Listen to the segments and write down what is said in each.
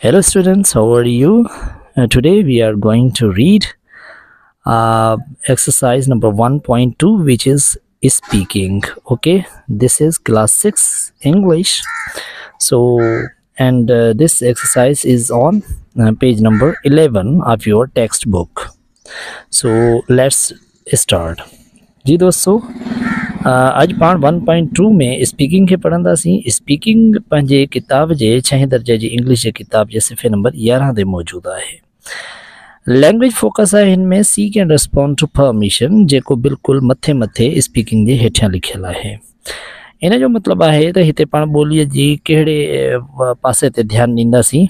Hello students, how are you? Today we are going to read exercise number 1.2, which is speaking. Okay, this is class 6 English. So and this exercise is on page number 11 of your textbook. So let's start. जी दोस्तों, अज पाण 1.2 में speaking के पढ़ंदासीं। Speaking पंहिंजे किताब जे 6 दर्जे जी English जे किताब जे सिफ़े नंबर 11 ते मौजूद है। लैंग्वेज फोकस है इनमें seek and respond to permission, जेको बिल्कुल मथे मथे स्पीकिंग जे हेठियां लिखियल है। इन जो मतलब है तो हिते पाण ॿोलीअ जी कहिड़े पासे ते ध्यान ॾींदासीं।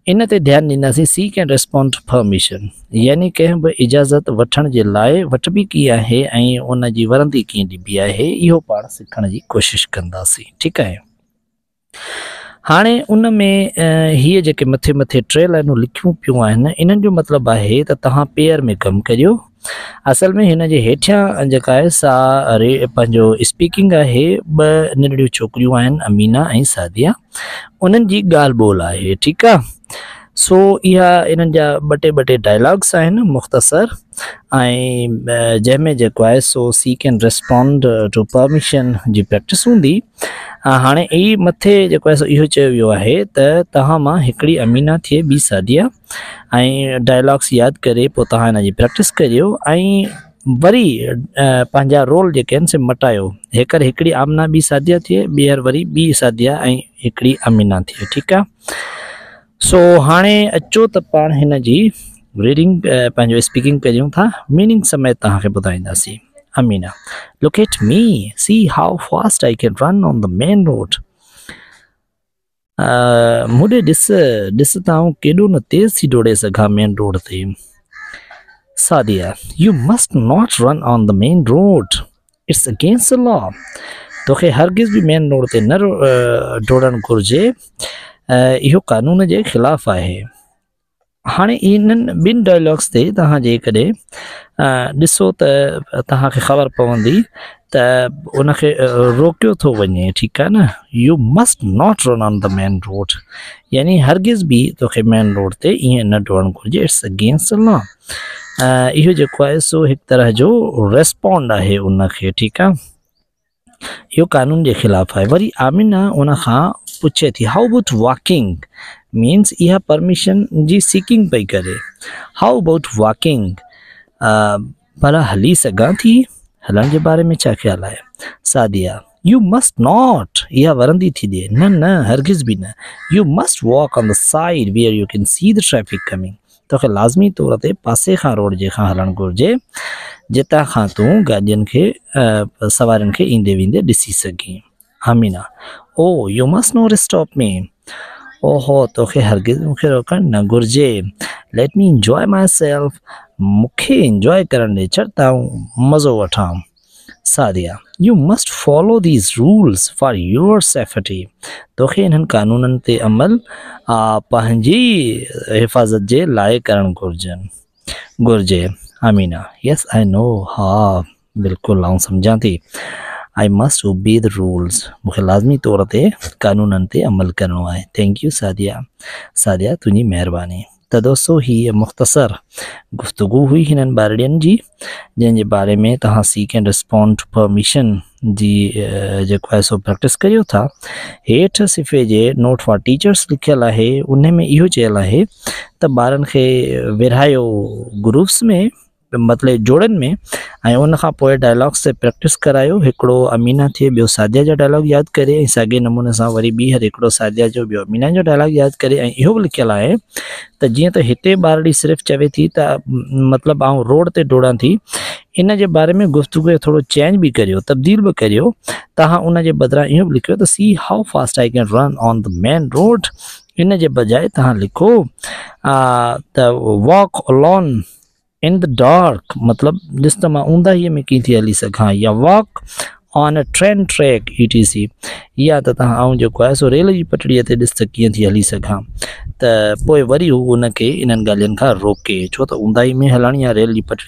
इन ते ध्यान ॾींदासीं seek and respond to permission, यानी कंहिं बि इजाज़त वठण जे लाइ वठबी कीअं आहे ऐं उन जी वरंदी कीअं ॾिबी आहे, इहो पाण सिखण जी कोशिशि कंदासीं। ठीकु आहे। हाणे उन में हीअ जेके मथे मथे 3 लाइनूं लिखियूं पियूं आहिनि, इन्हनि जो मतिलबु आहे त तव्हां पेयर में कमु करियो। असल में हिन जे हेठियां जेका आहे सा पंहिंजो स्पीकिंग आहे। 2 नंढड़ियूं छोकिरियूं आहिनि, अमीना ऐं सादिया, उन्हनि जी ॻाल्हि ॿोल आहे। ठीकु आहे। सो इहा इन्हनि जा ॿ टे डायलॉग्स आहिनि मुख़्तसर, ऐं जंहिंमें जेको आहे सो seek and respond to permission जी प्रैक्टिस हूंदी। हाणे ई मथे जेको आहे सो इहो चयो वियो आहे त तव्हां मां हिकिड़ी अमीना थिए, ॿी सादिया, ऐं डायलॉग्स यादि करे पोइ तव्हां हिन जी प्रैक्टिस करियो ऐं वरी पंहिंजा रोल जेके आहिनि से मटायो। हिकिड़ी आमना ॿी सादिया थिए, ॿीहर वरी ॿी सादिया ऐं हिकिड़ी अमीना थिए। ठीकु आहे। सो हाणे अचो त पाण हिन जी रीडिंग पंहिंजो स्पीकिंग करियूं था। मीनिंग समेत तव्हांखे ॿुधाईंदासीं। Amina, look at me, see how fast I can run on the main road. मुझे ॾिस त आऊं केॾो न तेज़ थी डोड़े सघां मेन रोड ते। Sadia, you must not run on the main road, it's against the law. तोखे हरगिज़ भी मेन रोड ते न डोड़ण घुरिजे, इहो कानून जे ख़िलाफ़ आहे। हाणे इन्हनि 2 डायलॉग्स ते तव्हां जेकॾहिं ॾिसो त तव्हांखे ख़बर पवंदी त उनखे रोकियो थो वञे। ठीकु आहे न। You must not run on the main road, यानी हरगिज़ बि तोखे मेन रोड ते ईअं न डोड़णु घुरिजे, इट्स अगेंस्ट द लॉ। इहो जेको आहे सो हिकु तरह जो रेस्पॉन्ड आहे उनखे। ठीकु आहे। इहो कानून जे ख़िलाफ़ आहे। वरी आमिना उन खां पुछे थी, हाउ अबाउट वॉकिंग, मीन्स इहा परमिशन जी सीकिंग पई करे। हाउ अबाउट वॉकिंग, भला हली सघां थी, हलण जे बारे में छा ख़्यालु आहे। सादिया, यू मस्ट नॉट, इहा वरंदी थी ॾिए, न न हरगिज़ बि न। You must walk on the side where you can see the traffic coming, तोखे लाज़मी तौर ते पासे खां रोड जे खां हलणु घुरिजे, जितां खां तूं गाॾियुनि खे सवारियुनि खे ईंदे वेंदे ॾिसी सघीं। Amina, oh you must not stop me, ओहो तोखे हरगिज़ मूंखे रोकणु न घुरिजे। Let me enjoy myself, मूंखे इंजॉय करण ॾे, छॾ त आऊं मज़ो वठां। Sadia, you must follow these rules for your safety, तोखे इन्हनि कानूननि ते अमल पंहिंजी हिफ़ाज़त जे लाइ करणु घुरिजे। अमीना, यस आई नो, हा बिल्कुलु आऊं सम्झां थी। I must obey the rules, मूंखे लाज़मी तौर ते कानूननि ते अमल करिणो आहे। थैंक यू सादिया, सादिया तुंहिंजी महिरबानी। त दोस्तों हीअ मुख़्तसर गुफ्तगू हुई हिननि ॿारड़ियुनि जी, जंहिंजे बारे में तव्हां seek and respond to permission जी जेको आहे सो प्रैक्टिस करियो था। हेठि सिफ़े जे नोट फॉर टीचर्स लिखियल आहे, उन में इहो चयल आहे त ॿारनि खे विरहायो ग्रुप्स में, मतिलबु जोड़नि में, ऐं उन खां पोइ डायलॉग्स ते प्रैक्टिस करायो। हिकिड़ो अमीना थिए, ॿियो सादिया जा डायलॉग यादि करे, ऐं साॻे नमूने सां वरी ॿीहर हिकिड़ो सादिया जो, ॿियो अमीना जो डायलॉग यादि करे। ऐं इहो बि लिखियलु आहे त जीअं त हिते ॿारड़ी सिर्फ़ु चवे थी त मतिलबु आऊं रोड ते डोड़ां थी, इन जे बारे में गुफ्तगू जो थोरो चेंज बि करियो, तब्दील बि करियो। तव्हां उन जे बदिरां इहो बि लिखियो त see how fast I can run on the main road, इन जे बजाए तव्हां लिखो त walk alone in the dark, मतलब ॾिस त मां ऊंदाहीअ में कीअं थी हली सघां, या walk on a train track ETC, या त तव्हां आऊं जेको आहे सो रेल जी पटड़ीअ ते ॾिस त कीअं थी हली सघां। त पोइ वरी हू उनखे इन्हनि ॻाल्हियुनि खां रोके, छो त ऊंदाही में हलण या रेल जी पटड़ी